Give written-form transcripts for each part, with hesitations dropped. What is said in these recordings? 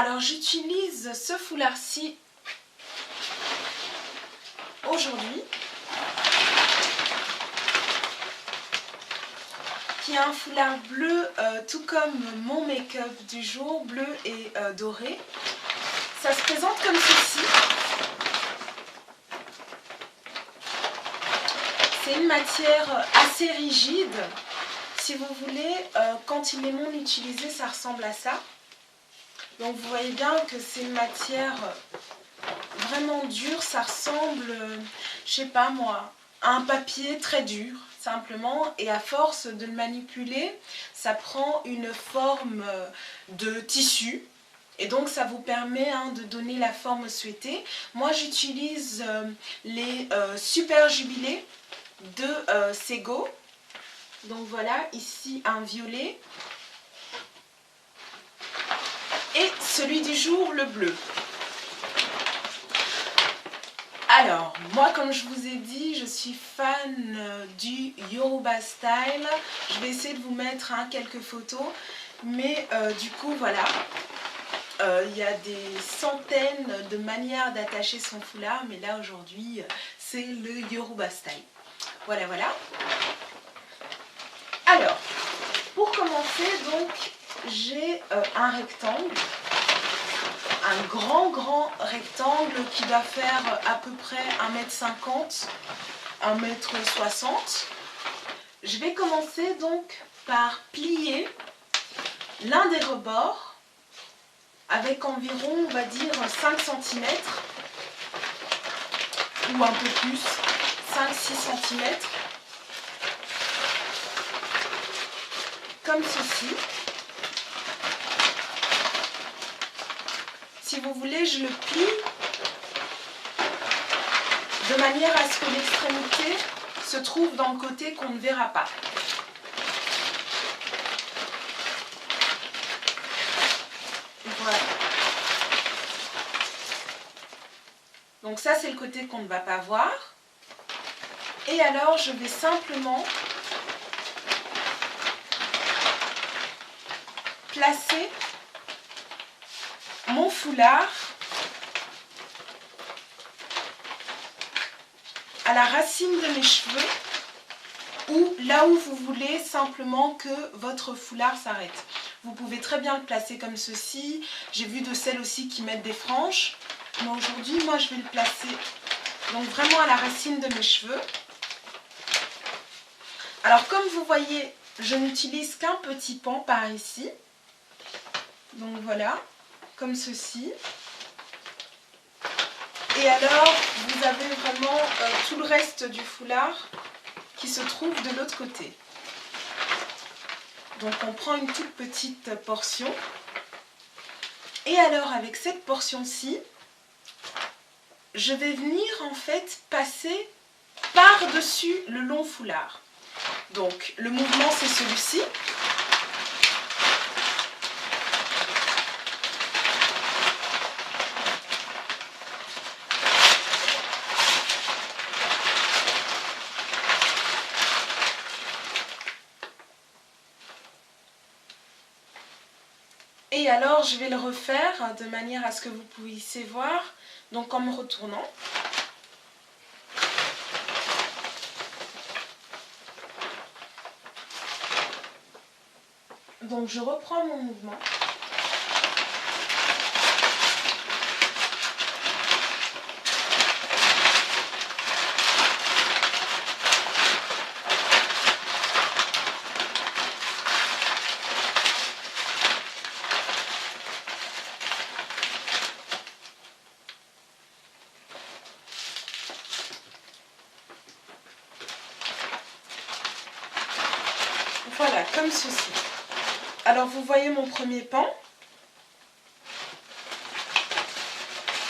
Alors j'utilise ce foulard-ci aujourd'hui, qui est un foulard bleu, tout comme mon make-up du jour, bleu et doré. Ça se présente comme ceci. C'est une matière assez rigide. Si vous voulez, quand il est non utilisé, ça ressemble à ça. Donc vous voyez bien que c'est une matière vraiment dure. Ça ressemble, je sais pas moi, à un papier très dur, simplement. Et à force de le manipuler, ça prend une forme de tissu. Et donc ça vous permet de donner la forme souhaitée. Moi j'utilise les Super Jubilés de Sego. Donc voilà, ici un violet. Et celui du jour, le bleu. Alors, moi comme je vous ai dit, je suis fan du Yoruba Style. Je vais essayer de vous mettre quelques photos. Mais du coup, voilà. Il y a des centaines de manières d'attacher son foulard. Mais là, aujourd'hui, c'est le Yoruba Style. Voilà, voilà. Alors, pour commencer, donc, j'ai un rectangle. Un grand rectangle qui va faire à peu près 1,50 m, 1,60 m. Je vais commencer donc par plier l'un des rebords avec environ, on va dire, 5 cm ou un peu plus, 5-6 cm, comme ceci. Si vous voulez, je le plie de manière à ce que l'extrémité se trouve dans le côté qu'on ne verra pas. Voilà. Donc ça, c'est le côté qu'on ne va pas voir. Et alors, je vais simplement placer mon foulard à la racine de mes cheveux ou là où vous voulez simplement que votre foulard s'arrête. Vous pouvez très bien le placer comme ceci. J'ai vu de celles aussi qui mettent des franges. Mais aujourd'hui, moi, je vais le placer donc vraiment à la racine de mes cheveux. Alors, comme vous voyez, je n'utilise qu'un petit pan par ici. Donc voilà, comme ceci. Et alors, vous avez vraiment tout le reste du foulard qui se trouve de l'autre côté. Donc on prend une toute petite portion. Et alors, avec cette portion-ci, je vais venir en fait passer par-dessus le long foulard. Donc le mouvement, c'est celui-ci. Et alors, je vais le refaire de manière à ce que vous puissiez voir, donc en me retournant. Donc, je reprends mon mouvement. Voilà, comme ceci. Alors, vous voyez mon premier pan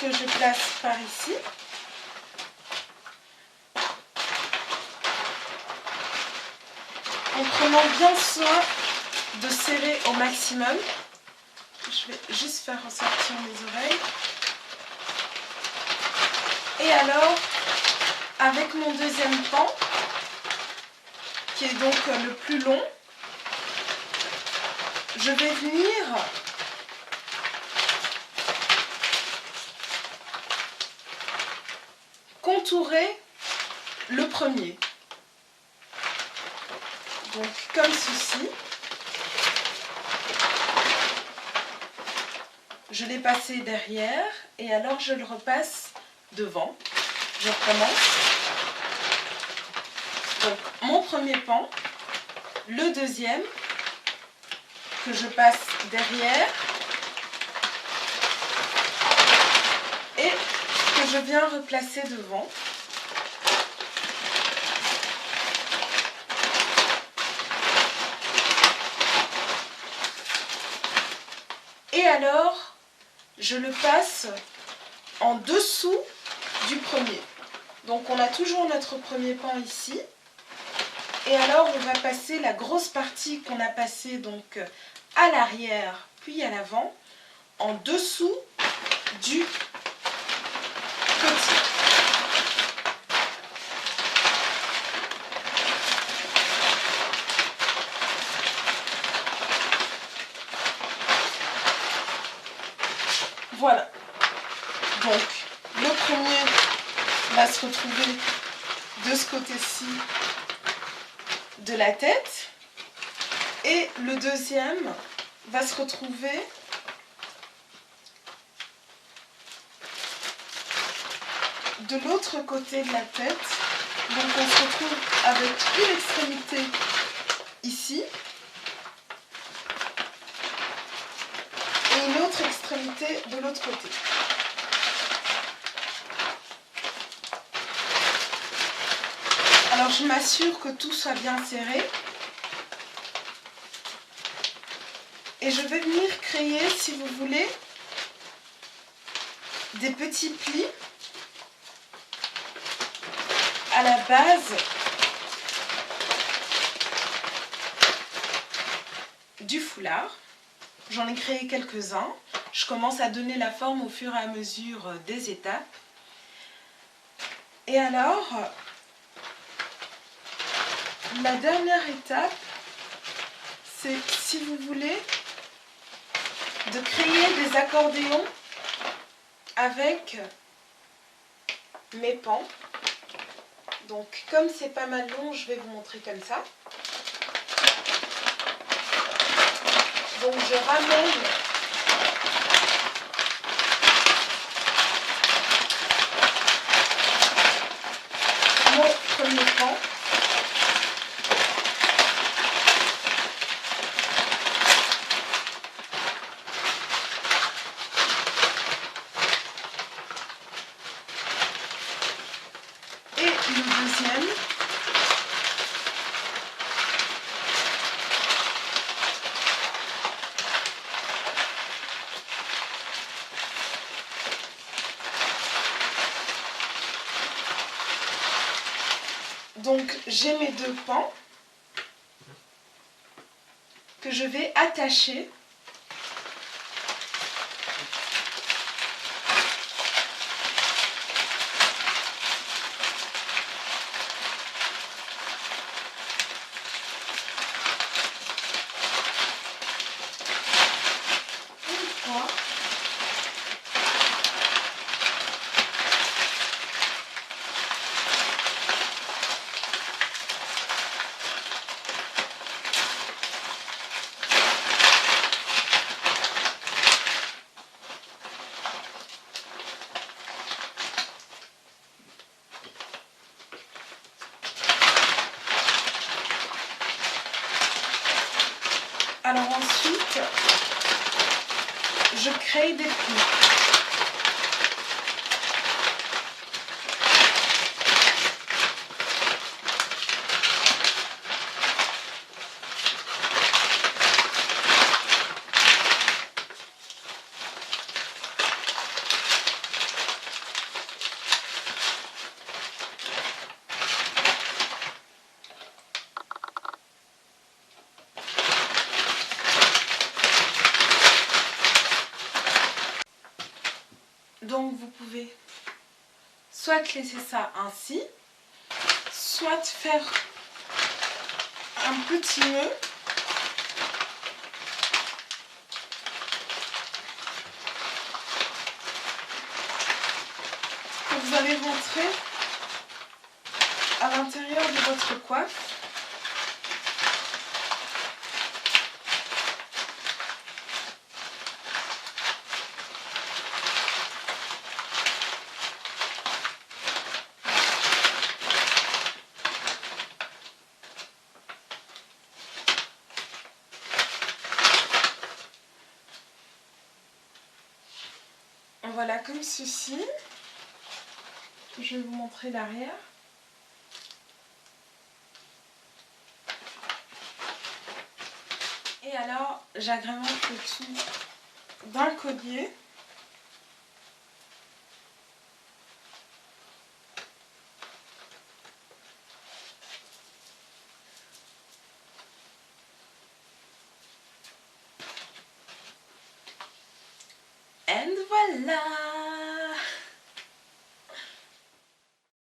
que je place par ici. En prenant bien soin de serrer au maximum. Je vais juste faire ressortir mes oreilles. Et alors, avec mon deuxième pan, qui est donc le plus long, je vais venir contourer le premier. Donc comme ceci. Je l'ai passé derrière et alors je le repasse devant. Je recommence. Donc mon premier pan, le deuxième que je passe derrière et que je viens replacer devant. Et alors, je le passe en dessous du premier. Donc on a toujours notre premier pan ici. Et alors on va passer la grosse partie qu'on a passée donc à l'arrière puis à l'avant en dessous du petit. Voilà. Donc le premier va se retrouver de ce côté-ci de la tête et le deuxième va se retrouver de l'autre côté de la tête. Donc on se retrouve avec une extrémité ici et une autre extrémité de l'autre côté. Alors je m'assure que tout soit bien serré. Et je vais venir créer, si vous voulez, des petits plis à la base du foulard. J'en ai créé quelques-uns. Je commence à donner la forme au fur et à mesure des étapes. Et alors, la dernière étape, c'est, si vous voulez, de créer des accordéons avec mes pans. Donc comme c'est pas mal long, je vais vous montrer comme ça. Donc je ramène mon premier pan. Et le deuxième. Donc j'ai mes deux pans que je vais attacher . Alors ensuite, je crée des plis. Donc vous pouvez soit laisser ça ainsi, soit faire un petit nœud que vous allez rentrer à l'intérieur de votre coiffe. Voilà, comme ceci. Je vais vous montrer l'arrière. Et alors, j'agrémente le tout d'un collier. Et voilà!